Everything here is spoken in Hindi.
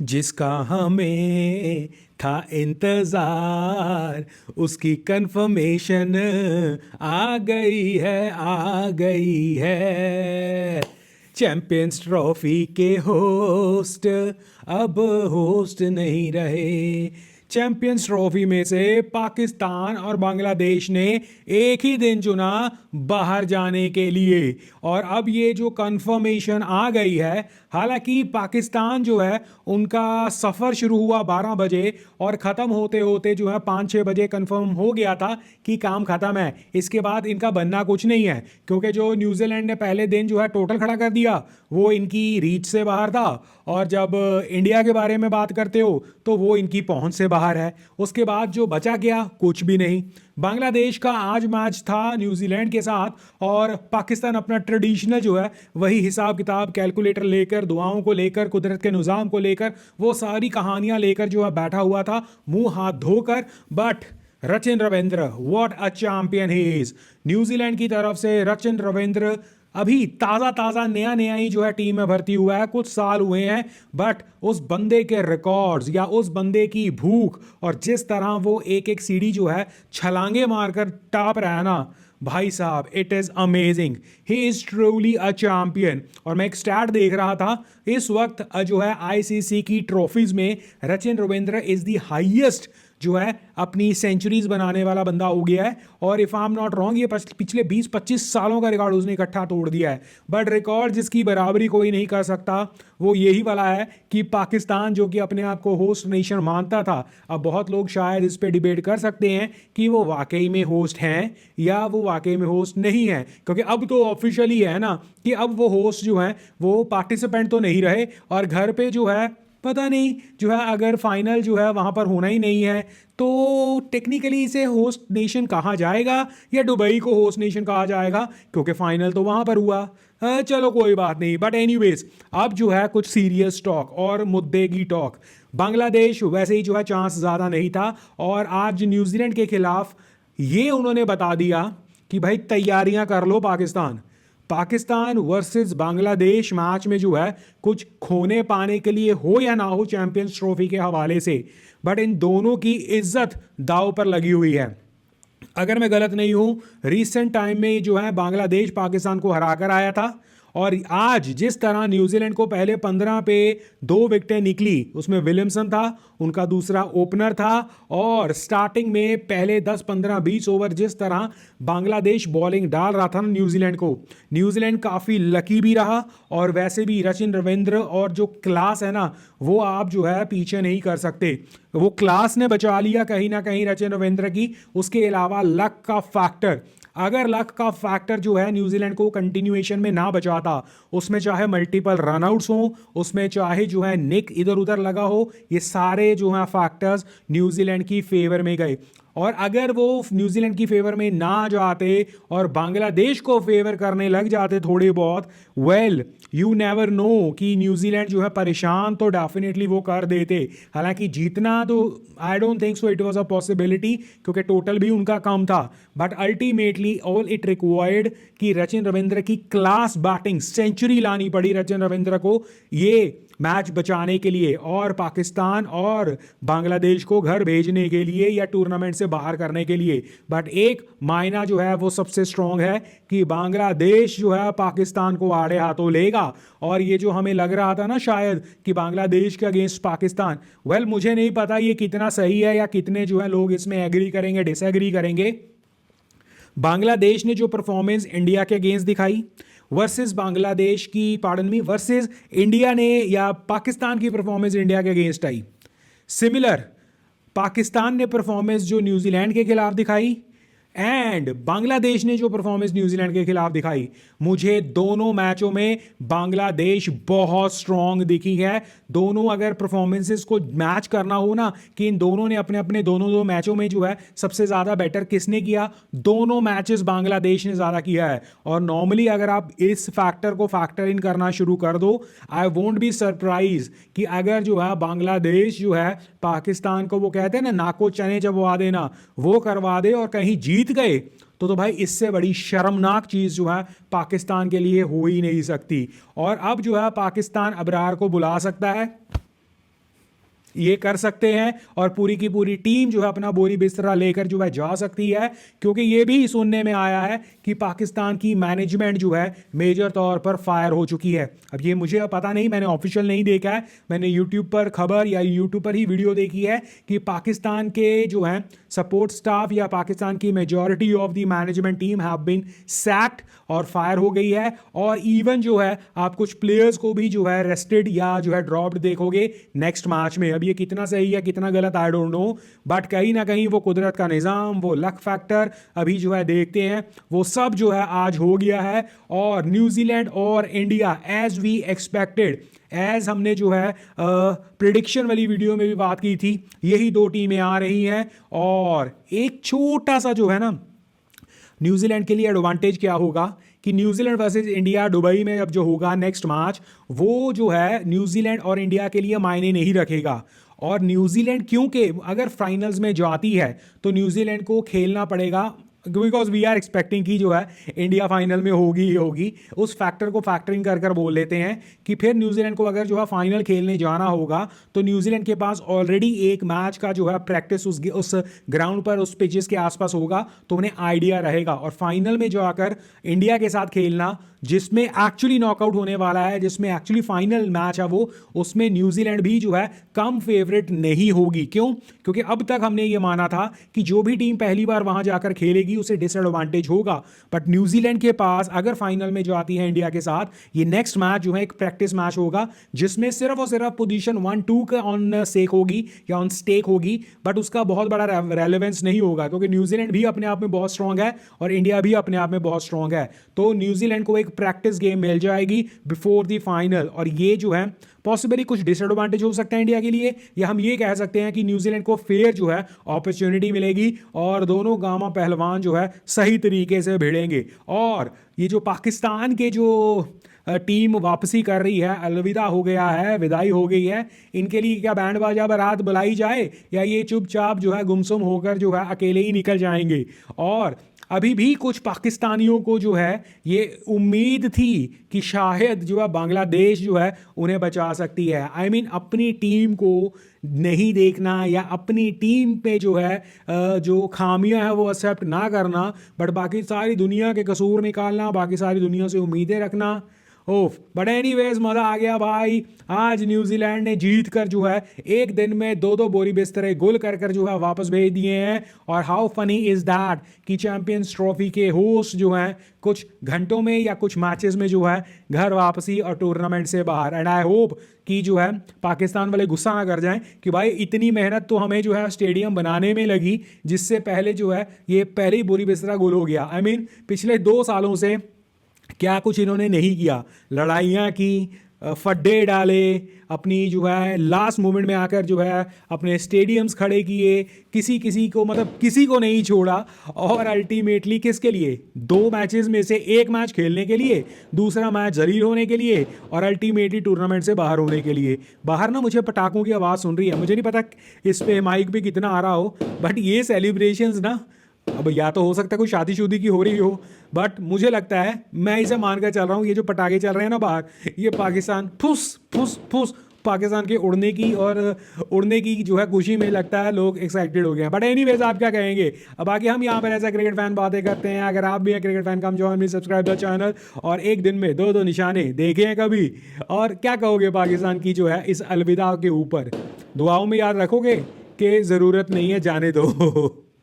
जिसका हमें था इंतजार, उसकी कंफर्मेशन आ गई है, आ गई है। चैंपियंस ट्रॉफी के होस्ट अब होस्ट नहीं रहे। चैंपियंस ट्रॉफी में से पाकिस्तान और बांग्लादेश ने एक ही दिन चुना बाहर जाने के लिए, और अब ये जो कंफर्मेशन आ गई है, हालांकि पाकिस्तान जो है उनका सफ़र शुरू हुआ 12 बजे और ख़त्म होते होते जो है 5-6 बजे कंफर्म हो गया था कि काम ख़त्म है। इसके बाद इनका बनना कुछ नहीं है, क्योंकि जो न्यूजीलैंड ने पहले दिन जो है टोटल खड़ा कर दिया वो इनकी रीच से बाहर था, और जब इंडिया के बारे में बात करते हो तो वो इनकी पहुंच से बाहर है। उसके बाद जो बचा गया कुछ भी नहीं। बांग्लादेश का आज मैच था न्यूजीलैंड के साथ, और पाकिस्तान अपना ट्रेडिशनल जो है वही हिसाब किताब कैलकुलेटर लेकर, दुआओं को लेकर, कुदरत के निज़ाम को लेकर, वो सारी कहानियां लेकर जो है बैठा हुआ था मुंह हाथ धोकर। But Rachin Ravindra, what a champion he is. New Zealand की तरफ से रचिन रविंद्र अभी ताज़ा ताज़ा नया नया ही जो है टीम में भर्ती हुआ है, कुछ साल हुए हैं, बट उस बंदे के रिकॉर्ड्स या उस बंदे की भूख और जिस तरह वो एक एक सीढ़ी जो है छलांगे मारकर टाप रहा है ना भाई साहब, it is amazing. He is truly a champion. और मैं एक स्टैट देख रहा था, इस वक्त जो है आईसीसी की ट्रॉफीज़ में Rachin Ravindra is the highest जो है अपनी सेंचुरीज बनाने वाला बंदा हो गया है। और if I am not wrong, ये पिछले 20-25 सालों का रिकॉर्ड उसने इकट्ठा तोड़ दिया है। बट रिकॉर्ड जिसकी बराबरी कोई नहीं कर सकता वो यही वाला है कि पाकिस्तान, जो कि अपने आप को होस्ट नेशन मानता था, अब बहुत लोग शायद इस पे डिबेट कर सकते हैं कि वो वाकई में होस्ट हैं या वो वाकई में होस्ट नहीं है, क्योंकि अब तो ऑफिशियली है ना कि अब वो होस्ट जो है वो पार्टिसिपेंट तो नहीं रहे, और घर पे जो है पता नहीं जो है अगर फाइनल जो है वहाँ पर होना ही नहीं है तो टेक्निकली इसे होस्ट नेशन कहा जाएगा या दुबई को होस्ट नेशन कहा जाएगा, क्योंकि फाइनल तो वहाँ पर हुआ। चलो कोई बात नहीं, बट एनीवेज अब जो है कुछ सीरियस टॉक और मुद्दे की टॉक। बांग्लादेश वैसे ही जो है चांस ज़्यादा नहीं था, और आज न्यूजीलैंड के खिलाफ ये उन्होंने बता दिया कि भाई तैयारियां कर लो पाकिस्तान। पाकिस्तान वर्सेस बांग्लादेश मैच में जो है कुछ खोने पाने के लिए हो या ना हो चैंपियंस ट्रॉफी के हवाले से, बट इन दोनों की इज्जत दांव पर लगी हुई है। अगर मैं गलत नहीं हूं, रीसेंट टाइम में जो है बांग्लादेश पाकिस्तान को हरा कर आया था, और आज जिस तरह न्यूजीलैंड को पहले 15 पे 2 विकेटें निकली, उसमें विलियमसन था, उनका दूसरा ओपनर था, और स्टार्टिंग में पहले 10-15-20 ओवर जिस तरह बांग्लादेश बॉलिंग डाल रहा था ना न्यूजीलैंड को, न्यूजीलैंड काफ़ी लकी भी रहा। और वैसे भी रचिन रविंद्र और जो क्लास है ना वो आप जो है पीछे नहीं कर सकते। वो क्लास ने बचा लिया कहीं ना कहीं रचिन रविंद्र की। उसके अलावा लक का फैक्टर, अगर लक का फैक्टर जो है न्यूजीलैंड को कंटिन्यूएशन में ना बचाता, उसमें चाहे मल्टीपल रनआउट्स हो, उसमें चाहे जो है निक इधर उधर लगा हो, ये सारे जो है फैक्टर्स न्यूजीलैंड की फेवर में गए। और अगर वो न्यूजीलैंड की फेवर में ना जाते और बांग्लादेश को फेवर करने लग जाते थोड़े बहुत, वेल यू नेवर नो कि न्यूजीलैंड जो है परेशान तो डेफिनेटली वो कर देते। हालांकि जीतना तो I don't think so it was a possibility, क्योंकि टोटल भी उनका कम था, but ultimately all it required कि रचिन रविंद्र की क्लास बैटिंग, सेंचुरी लानी पड़ी रचिन रविंद्र को ये मैच बचाने के लिए, और पाकिस्तान और बांग्लादेश को घर भेजने के लिए या टूर्नामेंट से बाहर करने के लिए। बट एक मायना जो है वो सबसे स्ट्रांग है कि बांग्लादेश जो है पाकिस्तान को आड़े हाथों लेगा। और ये जो हमें लग रहा था ना शायद कि बांग्लादेश के अगेंस्ट पाकिस्तान, वेल मुझे नहीं पता ये कितना सही है या कितने जो है लोग इसमें एग्री करेंगे, डिसएग्री करेंगे। बांग्लादेश ने जो परफॉर्मेंस इंडिया के अगेंस्ट दिखाई वर्सेस बांग्लादेश की, पार्डन मी, वर्सेस इंडिया ने या पाकिस्तान की परफॉर्मेंस इंडिया के अगेंस्ट आई, सिमिलर पाकिस्तान ने परफॉर्मेंस जो न्यूजीलैंड के खिलाफ दिखाई, एंड बांग्लादेश ने जो परफॉर्मेंस न्यूजीलैंड के खिलाफ दिखाई, मुझे दोनों मैचों में बांग्लादेश बहुत स्ट्रांग दिखी है। दोनों अगर परफॉर्मेंसेस को मैच करना हो ना कि इन दोनों ने अपने अपने दोनों दो मैचों में जो है सबसे ज़्यादा बेटर किसने किया, दोनों मैचेस बांग्लादेश ने ज़्यादा किया है। और नॉर्मली अगर आप इस फैक्टर को फैक्टर इन करना शुरू कर दो, आई वोंट बी सरप्राइज कि अगर जो है बांग्लादेश जो है पाकिस्तान को, वो कहते हैं ना नाको चने चबवा देना, वो करवा दे और कहीं जीत गए तो भाई इससे बड़ी शर्मनाक चीज़ जो है पाकिस्तान के लिए हो ही नहीं सकती। और अब जो है पाकिस्तान अबरार को बुला सकता है, ये कर सकते हैं और पूरी की पूरी टीम जो है अपना बोरी बिस्तरा लेकर जो है जा सकती है, क्योंकि ये भी सुनने में आया है कि पाकिस्तान की मैनेजमेंट जो है मेजर तौर पर फायर हो चुकी है। अब ये मुझे पता नहीं, मैंने ऑफिशियल नहीं देखा है, मैंने यूट्यूब पर खबर या यूट्यूब पर ही वीडियो देखी है कि पाकिस्तान के जो है सपोर्ट स्टाफ या पाकिस्तान की majority of the management team have been sacked और फायर हो गई है। और इवन जो है आप कुछ प्लेयर्स को भी जो है रेस्टेड या जो है ड्रॉप्ड देखोगे नेक्स्ट मैच में। अब ये कितना सही है कितना गलत आई डोंट नो, बट कहीं ना कहीं वो कुदरत का निज़ाम, वो लक फैक्टर अभी जो है देखते हैं, वो सब जो है आज हो गया है। और न्यूजीलैंड और India as we expected, as हमने जो है प्रिडिक्शन वाली वीडियो में भी बात की थी, यही दो टीमें आ रही हैं। और एक छोटा सा जो है ना न्यूजीलैंड के लिए एडवांटेज क्या होगा कि न्यूजीलैंड वर्सेस इंडिया दुबई में अब जो होगा नेक्स्ट मैच, वो जो है न्यूजीलैंड और इंडिया के लिए मायने नहीं रखेगा। और न्यूजीलैंड क्योंकि अगर फाइनल्स में जाती है तो न्यूजीलैंड को खेलना पड़ेगा, बिकॉज वी आर एक्सपेक्टिंग कि जो है इंडिया फाइनल में होगी ही होगी। उस फैक्टर को फैक्टरिंग कर कर बोल लेते हैं कि फिर न्यूजीलैंड को अगर जो है फाइनल खेलने जाना होगा तो न्यूजीलैंड के पास ऑलरेडी एक मैच का जो है प्रैक्टिस उस ग्राउंड पर, उस पिचेस के आसपास होगा, तो उन्हें आइडिया रहेगा। और फाइनल में जाकर इंडिया के साथ खेलना, जिसमें एक्चुअली नॉकआउट होने वाला है, जिसमें एक्चुअली फाइनल मैच है वो, उसमें न्यूजीलैंड भी जो है कम फेवरेट नहीं होगी। क्यों? क्योंकि अब तक हमने ये माना था कि जो भी टीम पहली बार वहां जाकर खेलेगी उसे डिसएडवांटेज होगा। बट न्यूजीलैंड के पास अगर फाइनल में जो आती है इंडिया के साथ, ये नेक्स्ट मैच जो है एक प्रैक्टिस मैच होगा जिसमें सिर्फ और सिर्फ पोजीशन 1-2 का ऑन सेक होगी या ऑन स्टेक होगी, बट उसका बहुत बड़ा रेलेवेंस नहीं होगा क्योंकि न्यूजीलैंड भी अपने आप में बहुत स्ट्रांग है और इंडिया भी अपने आप में बहुत स्ट्रांग है। तो न्यूजीलैंड को एक प्रैक्टिस गेम मिल जाएगी बिफोर द फाइनल। और ये जो है पॉसिबली कुछ डिसएडवांटेज हो सकता है इंडिया के लिए, या हम ये कह सकते हैं कि न्यूजीलैंड को फेयर जो है अपॉर्चुनिटी मिलेगी और दोनों गामा पहलवान जो है सही तरीके से भिड़ेंगे। और ये जो पाकिस्तान के जो टीम वापसी कर रही है, अलविदा हो गया है, विदाई हो गई है, इनके लिए क्या बैंड बाजा बारात बुलाई जाए या ये चुपचाप जो है गुमसुम होकर जो है अकेले ही निकल जाएंगे? और अभी भी कुछ पाकिस्तानियों को जो है ये उम्मीद थी कि शायद जो है बांग्लादेश जो है उन्हें बचा सकती है। आई मीन अपनी टीम को नहीं देखना या अपनी टीम पे जो है जो खामियां हैं वो एक्सेप्ट ना करना, बट बाकी सारी दुनिया के कसूर निकालना, बाकी सारी दुनिया से उम्मीदें रखना। ओफ, बट एनीवेज मज़ा आ गया भाई। आज न्यूजीलैंड ने जीत कर जो है एक दिन में 2-2 बोरी बिस्तरे गोल कर कर जो है वापस भेज दिए हैं। और हाउ फनी इज़ दैट कि चैंपियंस ट्रॉफी के होस्ट जो हैं कुछ घंटों में या कुछ मैचेस में जो है घर वापसी और टूर्नामेंट से बाहर। एंड आई होप कि जो है पाकिस्तान वाले गुस्सा ना कर जाएं कि भाई इतनी मेहनत तो हमें जो है स्टेडियम बनाने में लगी, जिससे पहले जो है ये पहले ही बोरी बिस्तरा गोल हो गया। आई मीन पिछले 2 सालों से क्या कुछ इन्होंने नहीं किया, लड़ाइयाँ की, फड्डे डाले, अपनी जो है लास्ट मोमेंट में आकर जो है अपने स्टेडियम्स खड़े किए, किसी किसी को मतलब किसी को नहीं छोड़ा। और अल्टीमेटली किसके लिए? 2 मैचेस में से एक मैच खेलने के लिए, दूसरा मैच जलील होने के लिए और अल्टीमेटली टूर्नामेंट से बाहर होने के लिए। बाहर ना मुझे पटाखों की आवाज़ सुन रही है, मुझे नहीं पता इस पे माइक पे कितना आ रहा हो, बट ये सेलिब्रेशंस ना, अब या तो हो सकता है कोई शादी शुदी की हो रही हो, बट मुझे लगता है, मैं इसे मानकर चल रहा हूँ, ये जो पटाखे चल रहे हैं ना बाहर, ये पाकिस्तान फुस फुस फुस पाकिस्तान के उड़ने की जो है खुशी में लगता है लोग एक्साइटेड हो गए हैं। बट एनीवेज आप क्या कहेंगे? अब बाकी हम यहाँ पर ऐसा क्रिकेट फैन बातें करते हैं। अगर आप भी हैं cricket fan, come join me, subscribe the channel और एक दिन में 2-2 निशाने देखे हैं कभी? और क्या कहोगे पाकिस्तान की जो है इस अलविदा के ऊपर? दुआओं में याद रखोगे कि ज़रूरत नहीं है, जाने दो।